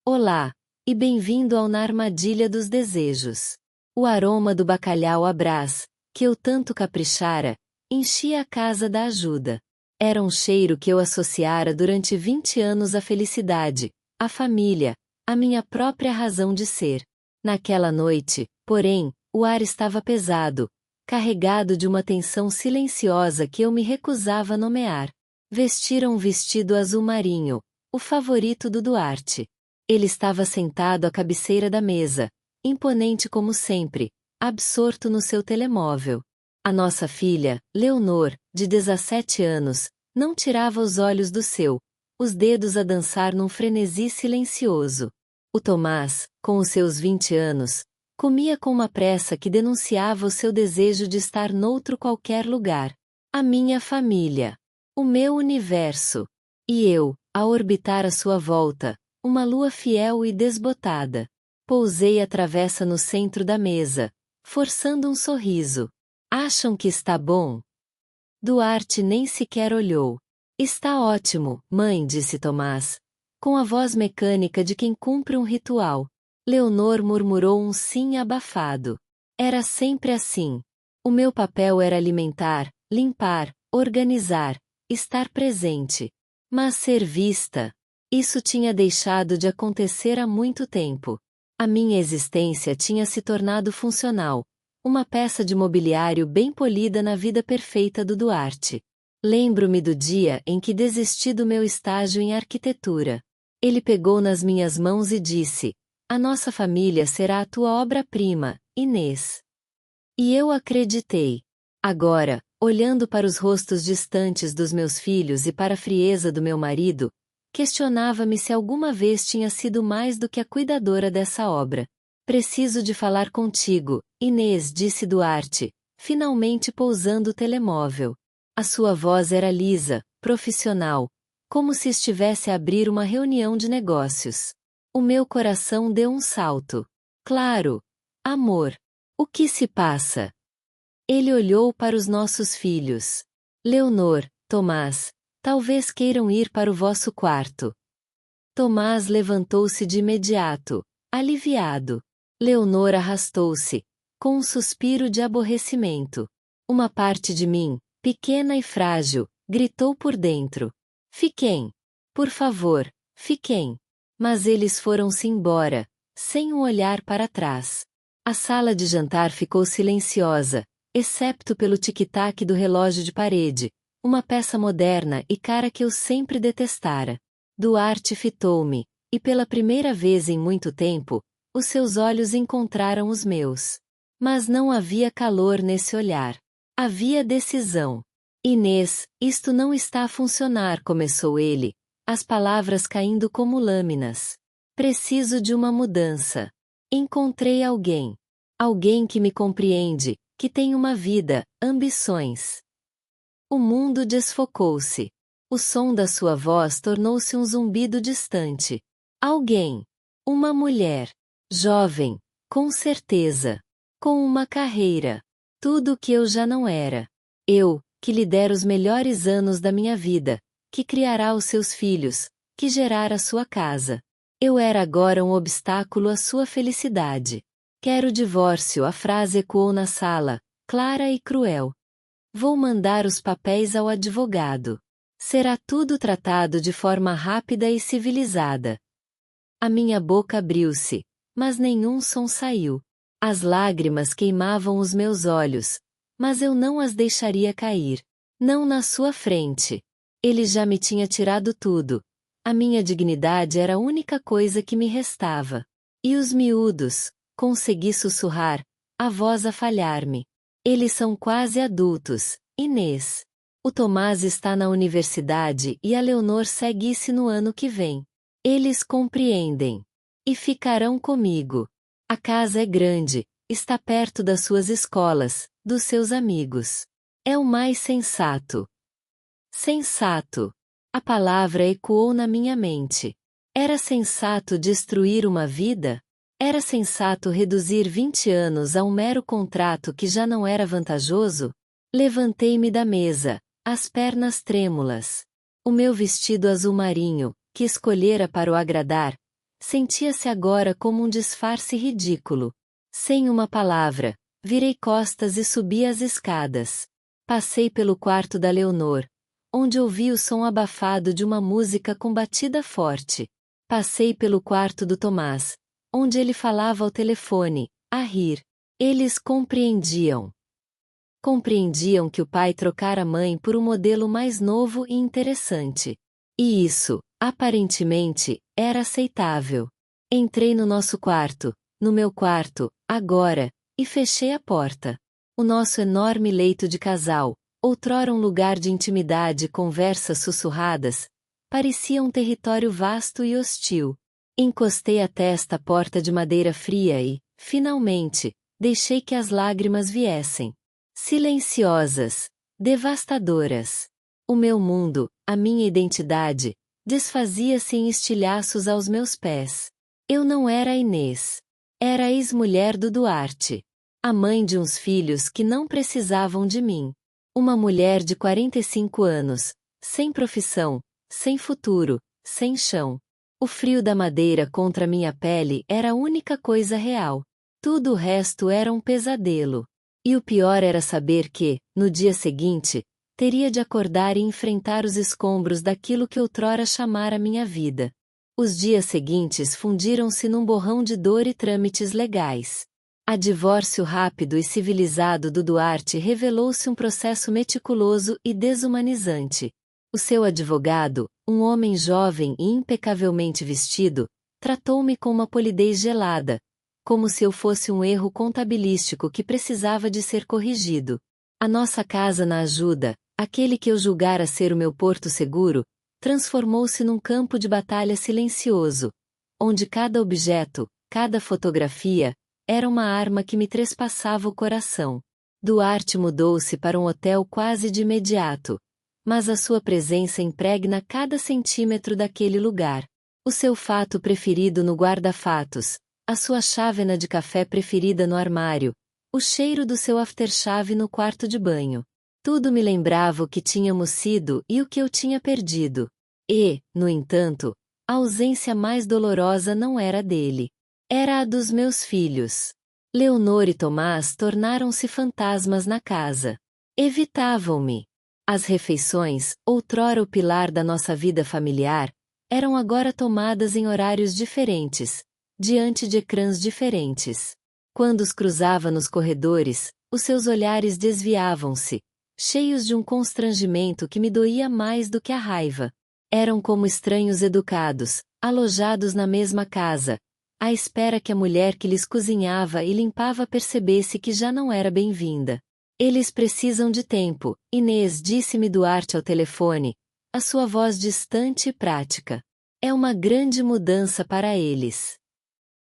Olá, e bem-vindo ao Na Armadilha dos Desejos. O aroma do bacalhau à Brás, que eu tanto caprichara, enchia a casa da ajuda. Era um cheiro que eu associara durante 20 anos à felicidade, à família, à minha própria razão de ser. Naquela noite, porém, o ar estava pesado, carregado de uma tensão silenciosa que eu me recusava a nomear. Vestira um vestido azul marinho, o favorito do Duarte. Ele estava sentado à cabeceira da mesa, imponente como sempre, absorto no seu telemóvel. A nossa filha, Leonor, de 17 anos, não tirava os olhos do seu, os dedos a dançar num frenesi silencioso. O Tomás, com os seus 20 anos, comia com uma pressa que denunciava o seu desejo de estar noutro qualquer lugar. A minha família. O meu universo. E eu, a orbitar à sua volta, uma lua fiel e desbotada. Pousei a travessa no centro da mesa, forçando um sorriso. Acham que está bom? Duarte nem sequer olhou. Está ótimo, mãe, disse Tomás, com a voz mecânica de quem cumpre um ritual. Leonor murmurou um sim abafado. Era sempre assim. O meu papel era alimentar, limpar, organizar, estar presente. Mas ser vista. Isso tinha deixado de acontecer há muito tempo. A minha existência tinha se tornado funcional, uma peça de mobiliário bem polida na vida perfeita do Duarte. Lembro-me do dia em que desisti do meu estágio em arquitetura. Ele pegou nas minhas mãos e disse: "A nossa família será a tua obra-prima, Inês." E eu acreditei. Agora, olhando para os rostos distantes dos meus filhos e para a frieza do meu marido, questionava-me se alguma vez tinha sido mais do que a cuidadora dessa obra. "Preciso de falar contigo, Inês", disse Duarte, finalmente pousando o telemóvel. A sua voz era lisa, profissional, como se estivesse a abrir uma reunião de negócios. O meu coração deu um salto. "Claro. Amor. O que se passa?" Ele olhou para os nossos filhos. "Leonor, Tomás, talvez queiram ir para o vosso quarto." Tomás levantou-se de imediato, aliviado. Leonor arrastou-se, com um suspiro de aborrecimento. Uma parte de mim, pequena e frágil, gritou por dentro: "Fiquem! Por favor, fiquem!" Mas eles foram-se embora, sem um olhar para trás. A sala de jantar ficou silenciosa, excepto pelo tic-tac do relógio de parede, uma peça moderna e cara que eu sempre detestara. Duarte fitou-me, e pela primeira vez em muito tempo, os seus olhos encontraram os meus. Mas não havia calor nesse olhar. Havia decisão. "Inês, isto não está a funcionar", começou ele, as palavras caindo como lâminas. "Preciso de uma mudança. Encontrei alguém. Alguém que me compreende, que tem uma vida, ambições." O mundo desfocou-se. O som da sua voz tornou-se um zumbido distante. Alguém. Uma mulher. Jovem. Com certeza. Com uma carreira. Tudo o que eu já não era. Eu, que lhe dera os melhores anos da minha vida, que criará os seus filhos, que gerara sua casa. Eu era agora um obstáculo à sua felicidade. "Quero divórcio", a frase ecoou na sala, clara e cruel. "Vou mandar os papéis ao advogado. Será tudo tratado de forma rápida e civilizada." A minha boca abriu-se, mas nenhum som saiu. As lágrimas queimavam os meus olhos, mas eu não as deixaria cair. Não na sua frente. Ele já me tinha tirado tudo. A minha dignidade era a única coisa que me restava. E os miúdos, consegui sussurrar, a voz a falhar-me. "Eles são quase adultos, Inês. O Tomás está na universidade e a Leonor segue-se no ano que vem. Eles compreendem. E ficarão comigo. A casa é grande, está perto das suas escolas, dos seus amigos. É o mais sensato." Sensato. A palavra ecoou na minha mente. Era sensato destruir uma vida? Era sensato reduzir 20 anos a um mero contrato que já não era vantajoso? Levantei-me da mesa, as pernas trêmulas. O meu vestido azul marinho, que escolhera para o agradar, Sentia-se agora como um disfarce ridículo. Sem uma palavra, virei costas e subi as escadas. Passei pelo quarto da Leonor, onde ouvi o som abafado de uma música com batida forte. Passei pelo quarto do Tomás, onde ele falava ao telefone, a rir. Eles compreendiam. Compreendiam que o pai trocara a mãe por um modelo mais novo e interessante. E isso, aparentemente, era aceitável. Entrei no nosso quarto, no meu quarto, agora, e fechei a porta. O nosso enorme leito de casal, outrora um lugar de intimidade e conversas sussurradas, parecia um território vasto e hostil. Encostei a testa à porta de madeira fria e, finalmente, deixei que as lágrimas viessem. Silenciosas, devastadoras. O meu mundo, a minha identidade, desfazia-se em estilhaços aos meus pés. Eu não era a Inês. Era a ex-mulher do Duarte. A mãe de uns filhos que não precisavam de mim. Uma mulher de 45 anos, sem profissão, sem futuro, sem chão. O frio da madeira contra minha pele era a única coisa real. Tudo o resto era um pesadelo. E o pior era saber que, no dia seguinte, teria de acordar e enfrentar os escombros daquilo que outrora chamara minha vida. Os dias seguintes fundiram-se num borrão de dor e trâmites legais. A divórcio rápido e civilizado do Duarte revelou-se um processo meticuloso e desumanizante. O seu advogado, um homem jovem e impecavelmente vestido, tratou-me com uma polidez gelada, como se eu fosse um erro contabilístico que precisava de ser corrigido. A nossa casa na Ajuda, aquele que eu julgara ser o meu porto seguro, transformou-se num campo de batalha silencioso, onde cada objeto, cada fotografia, era uma arma que me trespassava o coração. Duarte mudou-se para um hotel quase de imediato, mas a sua presença impregna cada centímetro daquele lugar. O seu fato preferido no guarda-fatos, a sua chávena de café preferida no armário, o cheiro do seu aftershave no quarto de banho. Tudo me lembrava o que tínhamos sido e o que eu tinha perdido. E, no entanto, a ausência mais dolorosa não era dele. Era a dos meus filhos. Leonor e Tomás tornaram-se fantasmas na casa. Evitavam-me. As refeições, outrora o pilar da nossa vida familiar, eram agora tomadas em horários diferentes, diante de ecrãs diferentes. Quando os cruzava nos corredores, os seus olhares desviavam-se, cheios de um constrangimento que me doía mais do que a raiva. Eram como estranhos educados, alojados na mesma casa, à espera que a mulher que lhes cozinhava e limpava percebesse que já não era bem-vinda. Eles precisam de tempo, Inês, disse-me Duarte ao telefone, a sua voz distante e prática. É uma grande mudança para eles.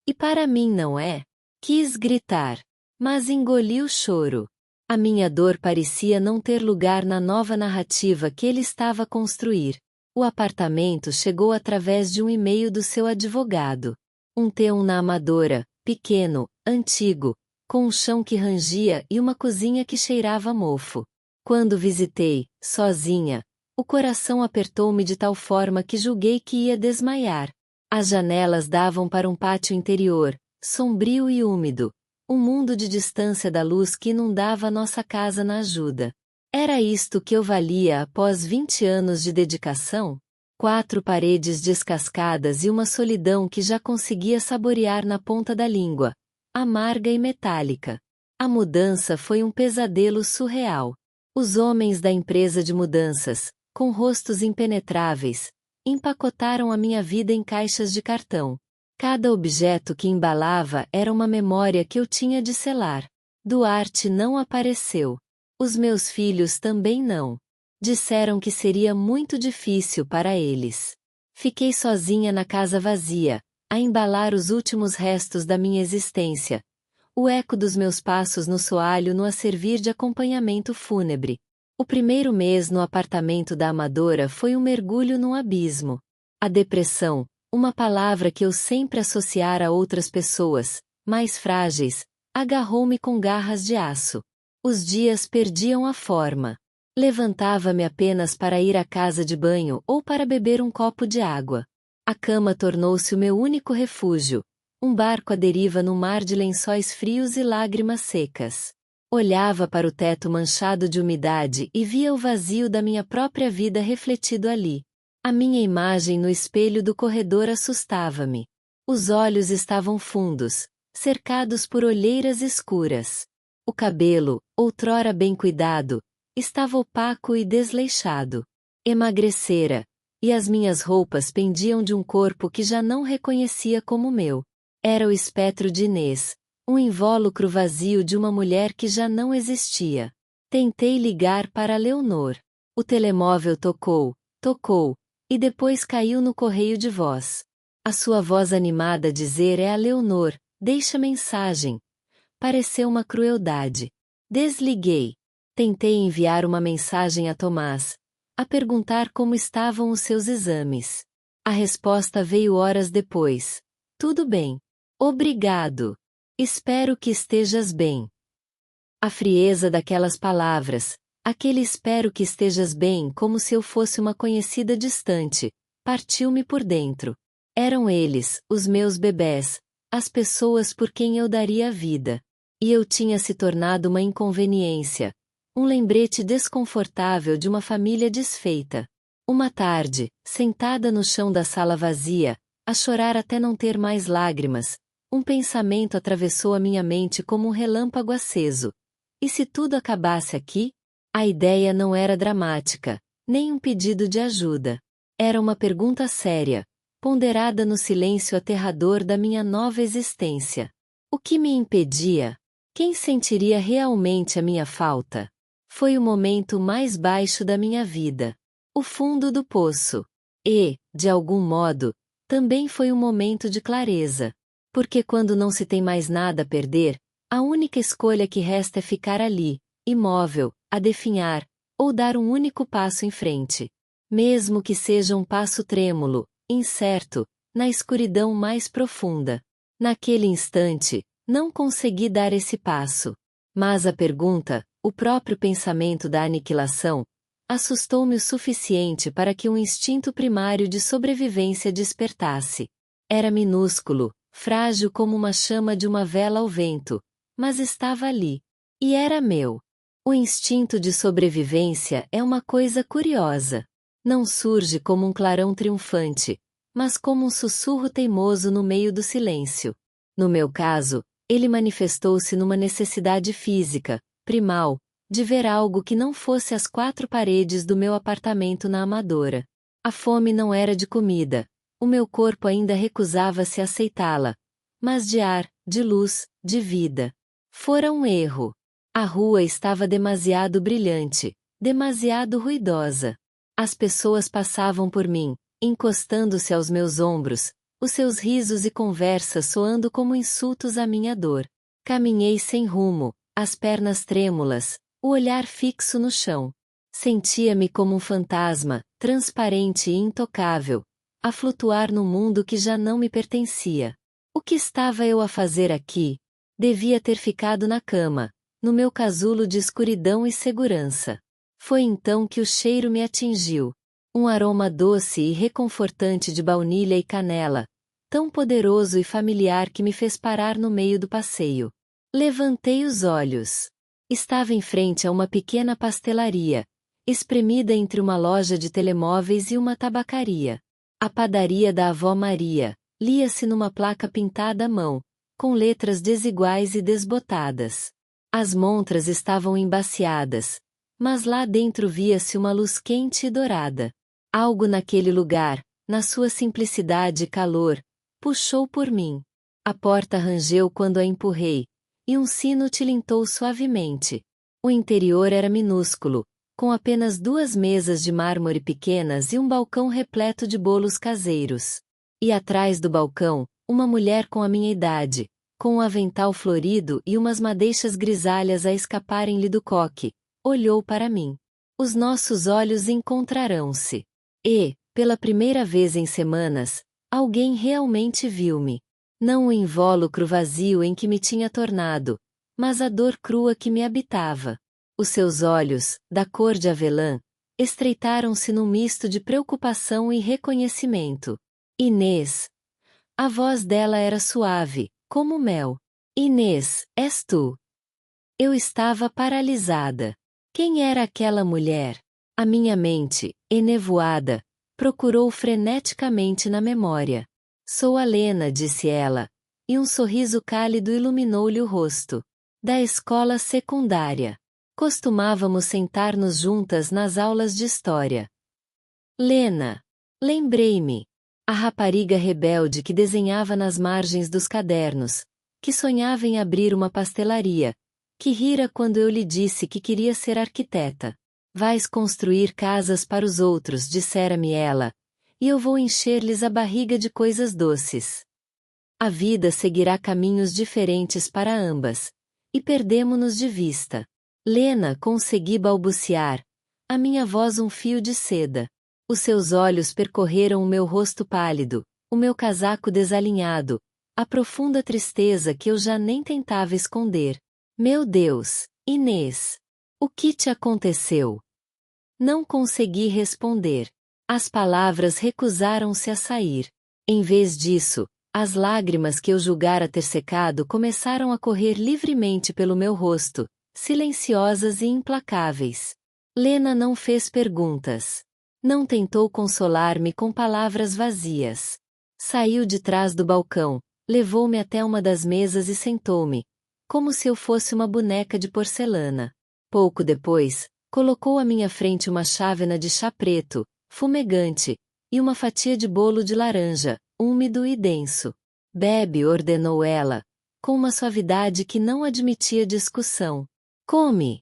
E para mim não é? Quis gritar, mas engoli o choro. A minha dor parecia não ter lugar na nova narrativa que ele estava a construir. O apartamento chegou através de um e-mail do seu advogado. Um T1 na Amadora, pequeno, antigo, com um chão que rangia e uma cozinha que cheirava a mofo. Quando visitei, sozinha, o coração apertou-me de tal forma que julguei que ia desmaiar. As janelas davam para um pátio interior, sombrio e úmido, um mundo de distância da luz que inundava a nossa casa na Ajuda. Era isto que eu valia após 20 anos de dedicação? 4 paredes descascadas e uma solidão que já conseguia saborear na ponta da língua, amarga e metálica. A mudança foi um pesadelo surreal. Os homens da empresa de mudanças, com rostos impenetráveis, empacotaram a minha vida em caixas de cartão. Cada objeto que embalava era uma memória que eu tinha de selar. Duarte não apareceu. Os meus filhos também não. Disseram que seria muito difícil para eles. Fiquei sozinha na casa vazia, a embalar os últimos restos da minha existência. O eco dos meus passos no soalho no a servir de acompanhamento fúnebre. O primeiro mês no apartamento da Amadora foi um mergulho num abismo. A depressão, uma palavra que eu sempre associara a outras pessoas, mais frágeis, agarrou-me com garras de aço. Os dias perdiam a forma. Levantava-me apenas para ir à casa de banho ou para beber um copo de água. A cama tornou-se o meu único refúgio, um barco à deriva no mar de lençóis frios e lágrimas secas. Olhava para o teto manchado de umidade e via o vazio da minha própria vida refletido ali. A minha imagem no espelho do corredor assustava-me. Os olhos estavam fundos, cercados por olheiras escuras. O cabelo, outrora bem cuidado, estava opaco e desleixado. Emagrecera, e as minhas roupas pendiam de um corpo que já não reconhecia como meu. Era o espectro de Inês, um invólucro vazio de uma mulher que já não existia. Tentei ligar para Leonor. O telemóvel tocou, e depois caiu no correio de voz. A sua voz animada dizer é a Leonor, deixa mensagem. Pareceu uma crueldade. Desliguei. Tentei enviar uma mensagem a Tomás, a perguntar como estavam os seus exames. A resposta veio horas depois. Tudo bem. Obrigado. Espero que estejas bem. A frieza daquelas palavras, aquele espero que estejas bem como se eu fosse uma conhecida distante, partiu-me por dentro. Eram eles, os meus bebés, as pessoas por quem eu daria a vida. E eu tinha se tornado uma inconveniência, um lembrete desconfortável de uma família desfeita. Uma tarde, sentada no chão da sala vazia, a chorar até não ter mais lágrimas, um pensamento atravessou a minha mente como um relâmpago aceso. E se tudo acabasse aqui? A ideia não era dramática, nem um pedido de ajuda. Era uma pergunta séria, ponderada no silêncio aterrador da minha nova existência. O que me impedia? Quem sentiria realmente a minha falta? Foi o momento mais baixo da minha vida. O fundo do poço. E, de algum modo, também foi um momento de clareza. Porque quando não se tem mais nada a perder, a única escolha que resta é ficar ali, imóvel, a definhar, ou dar um único passo em frente. Mesmo que seja um passo trêmulo, incerto, na escuridão mais profunda. Naquele instante, não consegui dar esse passo. Mas a pergunta, o próprio pensamento da aniquilação, assustou-me o suficiente para que um instinto primário de sobrevivência despertasse. Era minúsculo, frágil como uma chama de uma vela ao vento, mas estava ali. E era meu. O instinto de sobrevivência é uma coisa curiosa. Não surge como um clarão triunfante, mas como um sussurro teimoso no meio do silêncio. No meu caso, ele manifestou-se numa necessidade física, primal, de ver algo que não fosse as quatro paredes do meu apartamento na Amadora. A fome não era de comida, o meu corpo ainda recusava-se a aceitá-la, mas de ar, de luz, de vida. Fora um erro. A rua estava demasiado brilhante, demasiado ruidosa. As pessoas passavam por mim, encostando-se aos meus ombros, os seus risos e conversas soando como insultos à minha dor. Caminhei sem rumo, as pernas trêmulas, o olhar fixo no chão. Sentia-me como um fantasma, transparente e intocável, a flutuar num mundo que já não me pertencia. O que estava eu a fazer aqui? Devia ter ficado na cama, no meu casulo de escuridão e segurança. Foi então que o cheiro me atingiu. Um aroma doce e reconfortante de baunilha e canela, tão poderoso e familiar que me fez parar no meio do passeio. Levantei os olhos. Estava em frente a uma pequena pastelaria, espremida entre uma loja de telemóveis e uma tabacaria. A padaria da avó Maria, lia-se numa placa pintada à mão, com letras desiguais e desbotadas. As montras estavam embaciadas, mas lá dentro via-se uma luz quente e dourada. Algo naquele lugar, na sua simplicidade e calor, puxou por mim. A porta rangeu quando a empurrei, e um sino tilintou suavemente. O interior era minúsculo, com apenas 2 mesas de mármore pequenas e um balcão repleto de bolos caseiros. E atrás do balcão, uma mulher com a minha idade, com um avental florido e umas madeixas grisalhas a escaparem-lhe do coque, olhou para mim. Os nossos olhos encontrarão-se. E, pela primeira vez em semanas, alguém realmente viu-me. Não o invólucro vazio em que me tinha tornado, mas a dor crua que me habitava. Os seus olhos, da cor de avelã, estreitaram-se num misto de preocupação e reconhecimento. Inês. A voz dela era suave, como mel. Inês, és tu. Eu estava paralisada. Quem era aquela mulher? A minha mente, enevoada, procurou freneticamente na memória. Sou a Lena, disse ela, e um sorriso cálido iluminou-lhe o rosto. Da escola secundária. Costumávamos sentar-nos juntas nas aulas de história. Lena. Lembrei-me. A rapariga rebelde que desenhava nas margens dos cadernos, que sonhava em abrir uma pastelaria, que rira quando eu lhe disse que queria ser arquiteta. Vais construir casas para os outros, dissera-me ela, e eu vou encher-lhes a barriga de coisas doces. A vida seguirá caminhos diferentes para ambas, e perdemo-nos de vista. Lena, consegui balbuciar, a minha voz um fio de seda. Os seus olhos percorreram o meu rosto pálido, o meu casaco desalinhado, a profunda tristeza que eu já nem tentava esconder. Meu Deus, Inês! O que te aconteceu? Não consegui responder. As palavras recusaram-se a sair. Em vez disso, as lágrimas que eu julgara ter secado começaram a correr livremente pelo meu rosto, silenciosas e implacáveis. Lena não fez perguntas. Não tentou consolar-me com palavras vazias. Saiu de trás do balcão, levou-me até uma das mesas e sentou-me, como se eu fosse uma boneca de porcelana. Pouco depois, colocou à minha frente uma chávena de chá preto, fumegante, e uma fatia de bolo de laranja, úmido e denso. Bebe, ordenou ela, com uma suavidade que não admitia discussão. Come!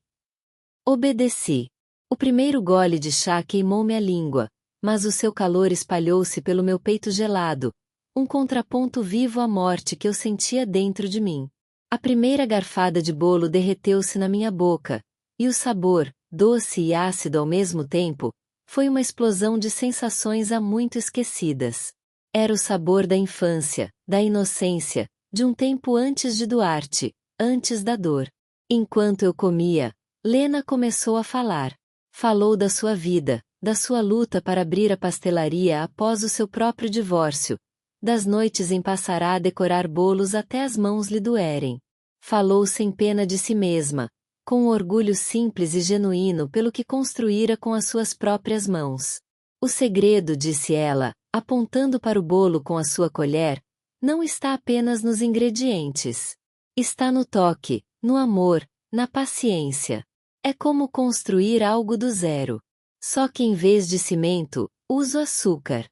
Obedeci. O primeiro gole de chá queimou-me a língua, mas o seu calor espalhou-se pelo meu peito gelado, um contraponto vivo à morte que eu sentia dentro de mim. A primeira garfada de bolo derreteu-se na minha boca, e o sabor, doce e ácido ao mesmo tempo, foi uma explosão de sensações há muito esquecidas. Era o sabor da infância, da inocência, de um tempo antes de Duarte, antes da dor. Enquanto eu comia, Lena começou a falar. Falou da sua vida, da sua luta para abrir a pastelaria após o seu próprio divórcio, das noites em Passará a decorar bolos até as mãos lhe doerem. Falou sem pena de si mesma, com um orgulho simples e genuíno pelo que construíra com as suas próprias mãos. O segredo, disse ela, apontando para o bolo com a sua colher, não está apenas nos ingredientes. Está no toque, no amor, na paciência. É como construir algo do zero. Só que em vez de cimento, uso açúcar.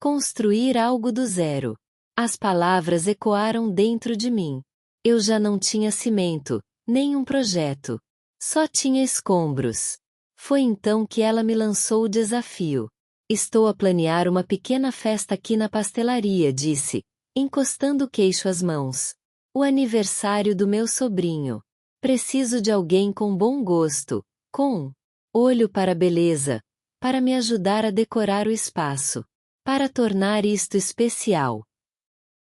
Construir algo do zero. As palavras ecoaram dentro de mim. Eu já não tinha cimento, nem um projeto. Só tinha escombros. Foi então que ela me lançou o desafio. Estou a planear uma pequena festa aqui na pastelaria, disse, encostando o queixo às mãos. O aniversário do meu sobrinho. Preciso de alguém com bom gosto, com olho para a beleza, para me ajudar a decorar o espaço, para tornar isto especial.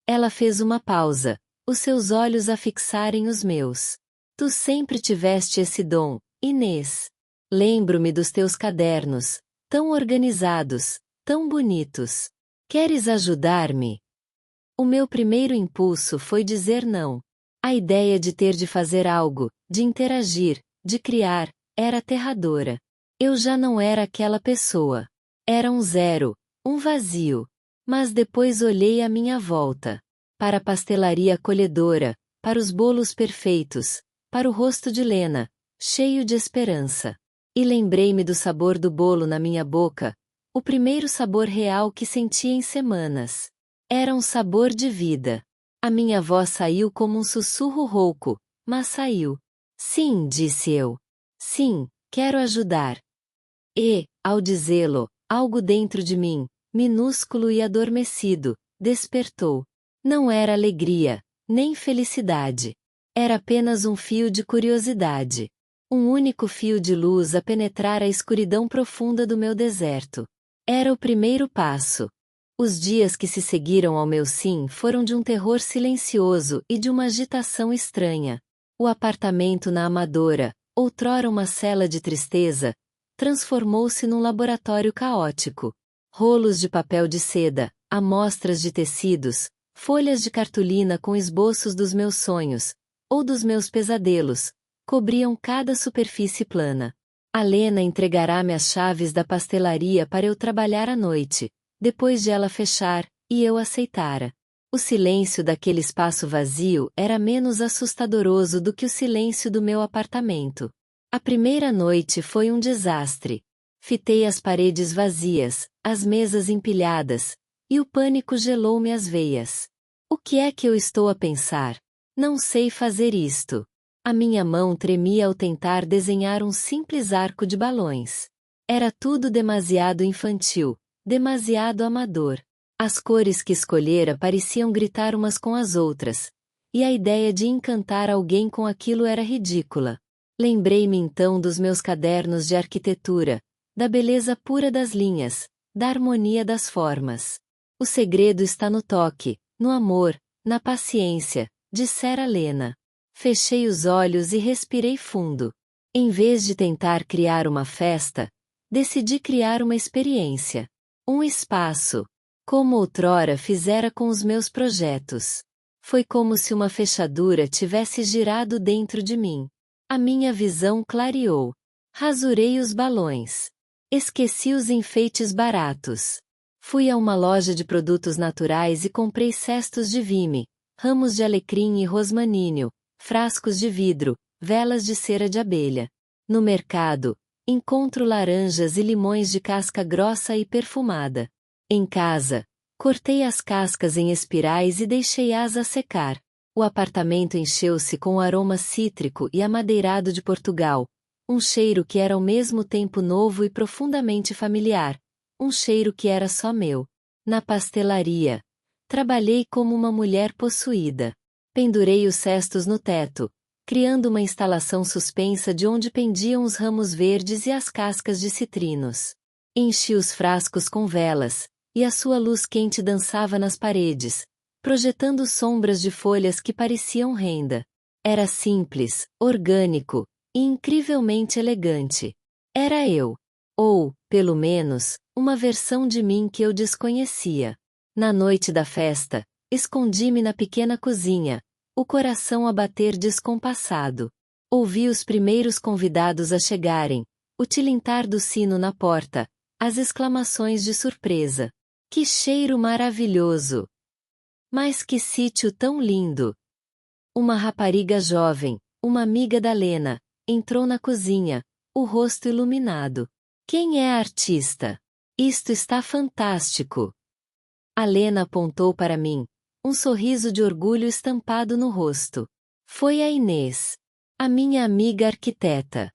Ela fez uma pausa, os seus olhos a fixarem os meus. Tu sempre tiveste esse dom, Inês. Lembro-me dos teus cadernos, tão organizados, tão bonitos. Queres ajudar-me? O meu primeiro impulso foi dizer não. A ideia de ter de fazer algo, de interagir, de criar, era aterradora. Eu já não era aquela pessoa. Era um zero, um vazio. Mas depois olhei à minha volta. Para a pastelaria acolhedora, para os bolos perfeitos, para o rosto de Lena, cheio de esperança. E lembrei-me do sabor do bolo na minha boca, o primeiro sabor real que senti em semanas. Era um sabor de vida. A minha voz saiu como um sussurro rouco, mas saiu. Sim, disse eu. Sim, quero ajudar. E, ao dizê-lo, algo dentro de mim, minúsculo e adormecido, despertou. Não era alegria, nem felicidade. Era apenas um fio de curiosidade. Um único fio de luz a penetrar a escuridão profunda do meu deserto. Era o primeiro passo. Os dias que se seguiram ao meu sim foram de um terror silencioso e de uma agitação estranha. O apartamento na Amadora, outrora uma cela de tristeza, transformou-se num laboratório caótico. Rolos de papel de seda, amostras de tecidos, folhas de cartolina com esboços dos meus sonhos, ou dos meus pesadelos, cobriam cada superfície plana. A Lena entregará-me as chaves da pastelaria para eu trabalhar à noite, depois de ela fechar, e eu aceitara. O silêncio daquele espaço vazio era menos assustadoroso do que o silêncio do meu apartamento. A primeira noite foi um desastre. Fitei as paredes vazias, as mesas empilhadas, e o pânico gelou-me as veias. O que é que eu estou a pensar? Não sei fazer isto. A minha mão tremia ao tentar desenhar um simples arco de balões. Era tudo demasiado infantil, demasiado amador. As cores que escolhera pareciam gritar umas com as outras, e a ideia de encantar alguém com aquilo era ridícula. Lembrei-me então dos meus cadernos de arquitetura, da beleza pura das linhas, da harmonia das formas. O segredo está no toque, no amor, na paciência, dissera Lena. Fechei os olhos e respirei fundo. Em vez de tentar criar uma festa, decidi criar uma experiência. Um espaço. Como outrora fizera com os meus projetos. Foi como se uma fechadura tivesse girado dentro de mim. A minha visão clareou. Rasurei os balões. Esqueci os enfeites baratos. Fui a uma loja de produtos naturais e comprei cestos de vime, ramos de alecrim e rosmaninho, frascos de vidro, velas de cera de abelha. No mercado, encontro laranjas e limões de casca grossa e perfumada. Em casa, cortei as cascas em espirais e deixei-as a secar. O apartamento encheu-se com o aroma cítrico e amadeirado de Portugal, um cheiro que era ao mesmo tempo novo e profundamente familiar, um cheiro que era só meu. Na pastelaria, trabalhei como uma mulher possuída. Pendurei os cestos no teto, criando uma instalação suspensa de onde pendiam os ramos verdes e as cascas de citrinos. Enchi os frascos com velas, e a sua luz quente dançava nas paredes, projetando sombras de folhas que pareciam renda. Era simples, orgânico, e incrivelmente elegante. Era eu. Ou, pelo menos, uma versão de mim que eu desconhecia. Na noite da festa, escondi-me na pequena cozinha, o coração a bater descompassado. Ouvi os primeiros convidados a chegarem, o tilintar do sino na porta, as exclamações de surpresa. Que cheiro maravilhoso! Mas que sítio tão lindo! Uma rapariga jovem, uma amiga da Lena, entrou na cozinha, o rosto iluminado. Quem é a artista? Isto está fantástico! A Lena apontou para mim, um sorriso de orgulho estampado no rosto. Foi a Inês. A minha amiga arquiteta.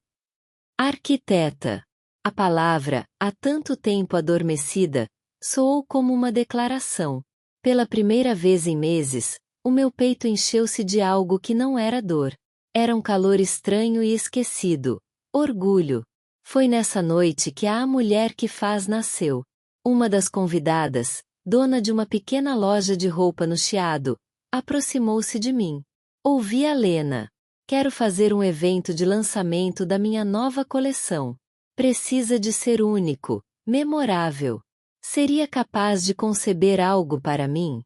Arquiteta. A palavra, há tanto tempo adormecida, soou como uma declaração. Pela primeira vez em meses, o meu peito encheu-se de algo que não era dor. Era um calor estranho e esquecido. Orgulho. Foi nessa noite que a mulher que faz nasceu. Uma das convidadas, dona de uma pequena loja de roupa no Chiado, aproximou-se de mim. Ouvi a Lena. Quero fazer um evento de lançamento da minha nova coleção. Precisa de ser único, memorável. Seria capaz de conceber algo para mim?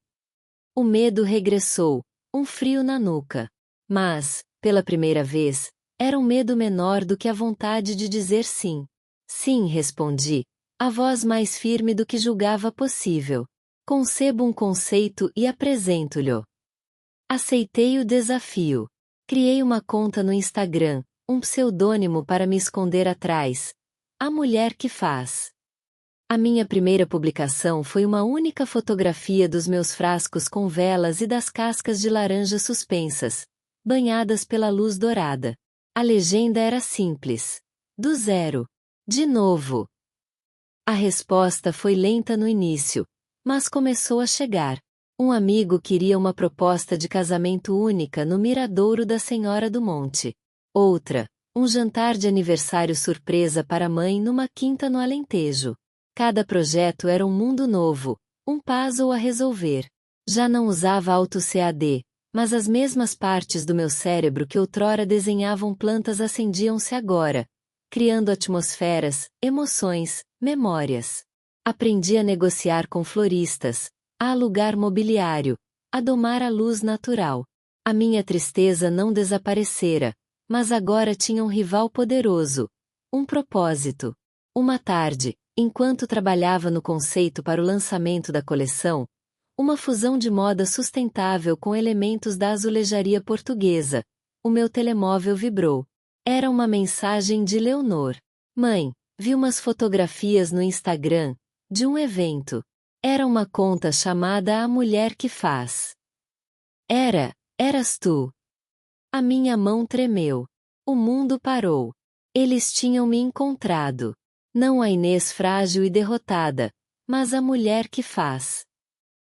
O medo regressou, um frio na nuca. Mas, pela primeira vez, era um medo menor do que a vontade de dizer sim. Sim, respondi, a voz mais firme do que julgava possível. Concebo um conceito e apresento-lhe. Aceitei o desafio. Criei uma conta no Instagram, um pseudônimo para me esconder atrás. A mulher que faz. A minha primeira publicação foi uma única fotografia dos meus frascos com velas e das cascas de laranja suspensas, banhadas pela luz dourada. A legenda era simples. Do zero. De novo. A resposta foi lenta no início, mas começou a chegar. Um amigo queria uma proposta de casamento única no Miradouro da Senhora do Monte. Outra, um jantar de aniversário surpresa para a mãe numa quinta no Alentejo. Cada projeto era um mundo novo, um puzzle a resolver. Já não usava AutoCAD, mas as mesmas partes do meu cérebro que outrora desenhavam plantas acendiam-se agora, criando atmosferas, emoções, memórias. Aprendi a negociar com floristas, a alugar mobiliário, a domar a luz natural. A minha tristeza não desaparecera, mas agora tinha um rival poderoso, um propósito. Uma tarde, enquanto trabalhava no conceito para o lançamento da coleção, uma fusão de moda sustentável com elementos da azulejaria portuguesa, o meu telemóvel vibrou. Era uma mensagem de Leonor. Mãe, vi umas fotografias no Instagram, de um evento. Era uma conta chamada A Mulher que Faz. Eras tu. A minha mão tremeu. O mundo parou. Eles tinham me encontrado. Não a Inês frágil e derrotada, mas a mulher que faz.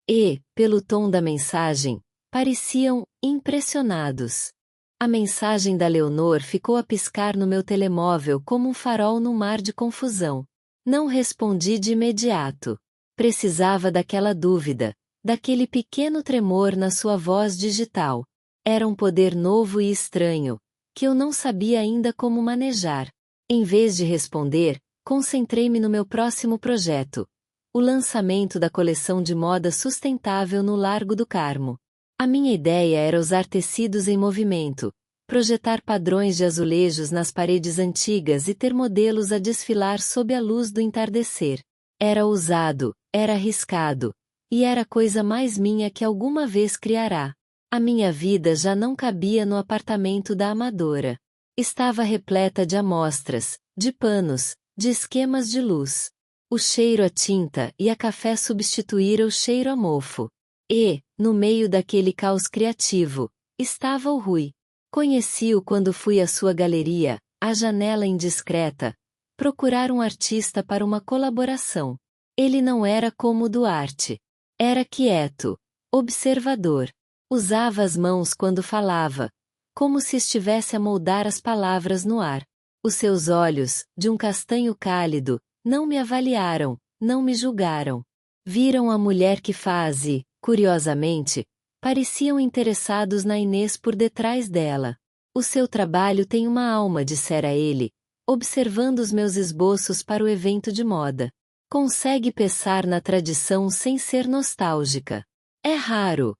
E, pelo tom da mensagem, pareciam impressionados. A mensagem da Leonor ficou a piscar no meu telemóvel como um farol num mar de confusão. Não respondi de imediato. Precisava daquela dúvida, daquele pequeno tremor na sua voz digital. Era um poder novo e estranho, que eu não sabia ainda como manejar. Em vez de responder, concentrei-me no meu próximo projeto, o lançamento da coleção de moda sustentável no Largo do Carmo. A minha ideia era usar tecidos em movimento, projetar padrões de azulejos nas paredes antigas e ter modelos a desfilar sob a luz do entardecer. Era ousado, era arriscado, e era a coisa mais minha que alguma vez criará. A minha vida já não cabia no apartamento da amadora. Estava repleta de amostras, de panos, de esquemas de luz. O cheiro a tinta e a café substituíram o cheiro a mofo. E, no meio daquele caos criativo, estava o Rui. Conheci-o quando fui à sua galeria, à janela indiscreta, procurar um artista para uma colaboração. Ele não era como o Duarte. Era quieto, observador. Usava as mãos quando falava, como se estivesse a moldar as palavras no ar. Os seus olhos, de um castanho cálido, não me avaliaram, não me julgaram. Viram a mulher que faz e, curiosamente, pareciam interessados na Inês por detrás dela. O seu trabalho tem uma alma, dissera ele, observando os meus esboços para o evento de moda. Consegue pensar na tradição sem ser nostálgica. É raro.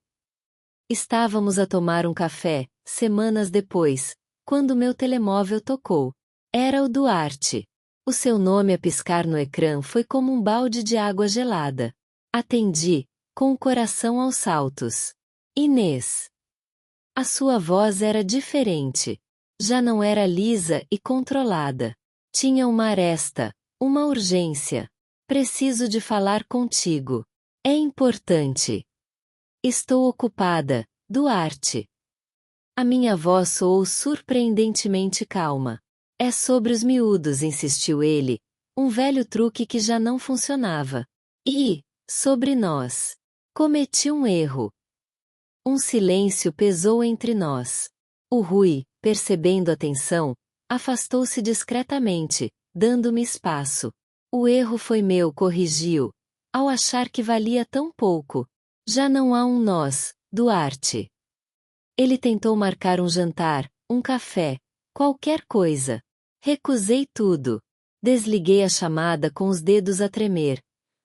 Estávamos a tomar um café, semanas depois, quando meu telemóvel tocou. Era o Duarte. O seu nome a piscar no ecrã foi como um balde de água gelada. Atendi, com o coração aos saltos. Inês. A sua voz era diferente. Já não era lisa e controlada. Tinha uma aresta, uma urgência. Preciso de falar contigo. É importante. Estou ocupada, Duarte. A minha voz soou surpreendentemente calma. É sobre os miúdos, insistiu ele, um velho truque que já não funcionava. E, sobre nós. Cometi um erro. Um silêncio pesou entre nós. O Rui, percebendo a tensão, afastou-se discretamente, dando-me espaço. O erro foi meu, corrigiu, ao achar que valia tão pouco. Já não há um nós, Duarte. Ele tentou marcar um jantar, um café, qualquer coisa. Recusei tudo. Desliguei a chamada com os dedos a tremer,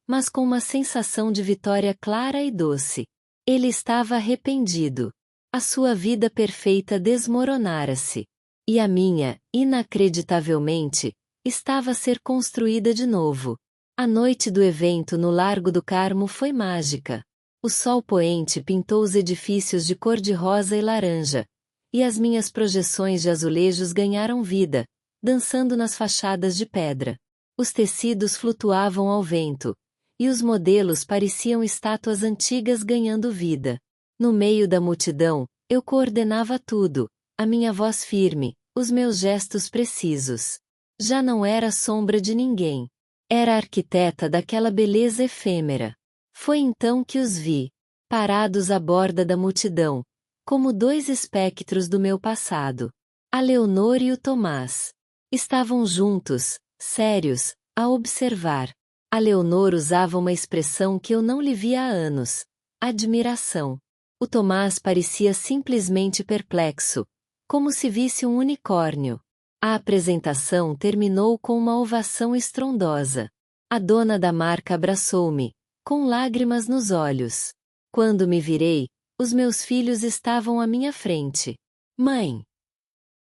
mas com uma sensação de vitória clara e doce. Ele estava arrependido. A sua vida perfeita desmoronara-se. E a minha, inacreditavelmente, estava a ser construída de novo. A noite do evento no Largo do Carmo foi mágica. O sol poente pintou os edifícios de cor-de-rosa e laranja, e as minhas projeções de azulejos ganharam vida, dançando nas fachadas de pedra. Os tecidos flutuavam ao vento, e os modelos pareciam estátuas antigas ganhando vida. No meio da multidão, eu coordenava tudo, a minha voz firme, os meus gestos precisos. Já não era sombra de ninguém. Era arquiteta daquela beleza efêmera. Foi então que os vi, parados à borda da multidão, como dois espectros do meu passado. A Leonor e o Tomás. Estavam juntos, sérios, a observar. A Leonor usava uma expressão que eu não lhe via há anos: admiração. O Tomás parecia simplesmente perplexo, como se visse um unicórnio. A apresentação terminou com uma ovação estrondosa. A dona da marca abraçou-me, com lágrimas nos olhos. Quando me virei, os meus filhos estavam à minha frente. Mãe!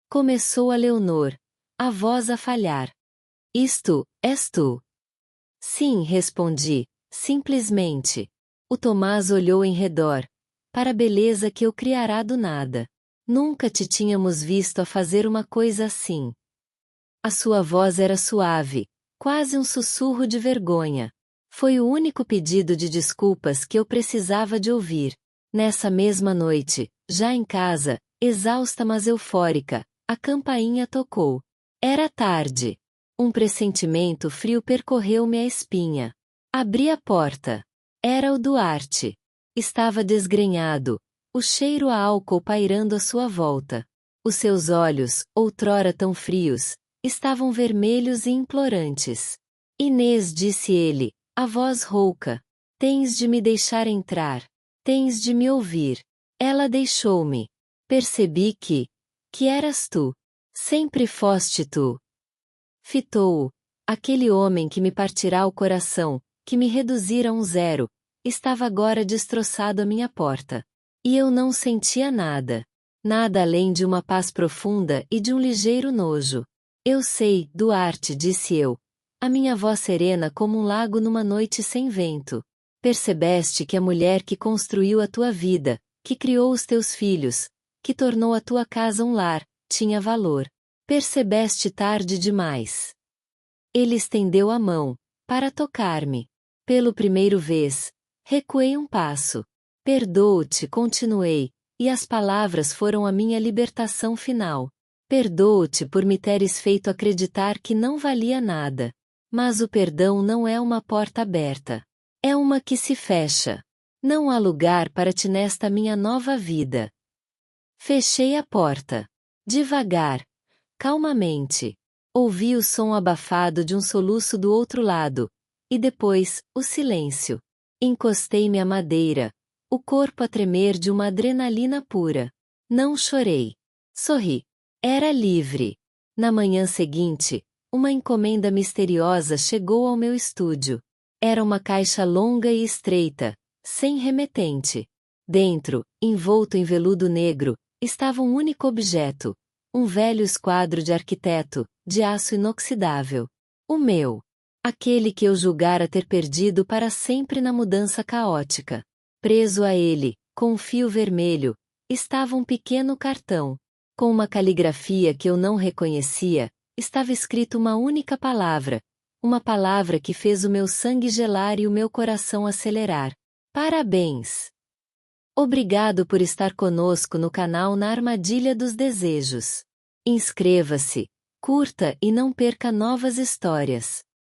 Começou a Leonor, a voz a falhar. Isto, és tu? Sim, respondi, simplesmente. O Tomás olhou em redor, para a beleza que eu criara do nada. Nunca te tínhamos visto a fazer uma coisa assim. A sua voz era suave, quase um sussurro de vergonha. Foi o único pedido de desculpas que eu precisava de ouvir. Nessa mesma noite, já em casa, exausta mas eufórica, a campainha tocou. Era tarde. Um pressentimento frio percorreu-me a espinha. Abri a porta. Era o Duarte. Estava desgrenhado, o cheiro a álcool pairando à sua volta. Os seus olhos, outrora tão frios, estavam vermelhos e implorantes. Inês, disse ele, a voz rouca. Tens de me deixar entrar. Tens de me ouvir. Ela deixou-me. Percebi que eras tu. Sempre foste tu. Fitou-o. Aquele homem que me partirá o coração, que me reduzira a um zero, estava agora destroçado à minha porta. E eu não sentia nada. Nada além de uma paz profunda e de um ligeiro nojo. Eu sei, Duarte, disse eu. A minha voz serena como um lago numa noite sem vento. Percebeste que a mulher que construiu a tua vida, que criou os teus filhos, que tornou a tua casa um lar, tinha valor. Percebeste tarde demais. Ele estendeu a mão, para tocar-me. Pelo primeiro vez, recuei um passo. Perdoo-te, continuei, e as palavras foram a minha libertação final. Perdoo-te por me teres feito acreditar que não valia nada. Mas o perdão não é uma porta aberta. É uma que se fecha. Não há lugar para ti nesta minha nova vida. Fechei a porta. Devagar, calmamente. Ouvi o som abafado de um soluço do outro lado, e depois, o silêncio. Encostei-me à madeira, o corpo a tremer de uma adrenalina pura. Não chorei. Sorri. Era livre. Na manhã seguinte, uma encomenda misteriosa chegou ao meu estúdio. Era uma caixa longa e estreita, sem remetente. Dentro, envolto em veludo negro, estava um único objeto. Um velho esquadro de arquiteto, de aço inoxidável. O meu. Aquele que eu julgara ter perdido para sempre na mudança caótica. Preso a ele, com um fio vermelho, estava um pequeno cartão. Com uma caligrafia que eu não reconhecia, estava escrito uma única palavra. Uma palavra que fez o meu sangue gelar e o meu coração acelerar. Parabéns! Obrigado por estar conosco no canal Na Armadilha dos Desejos. Inscreva-se, curta e não perca novas histórias.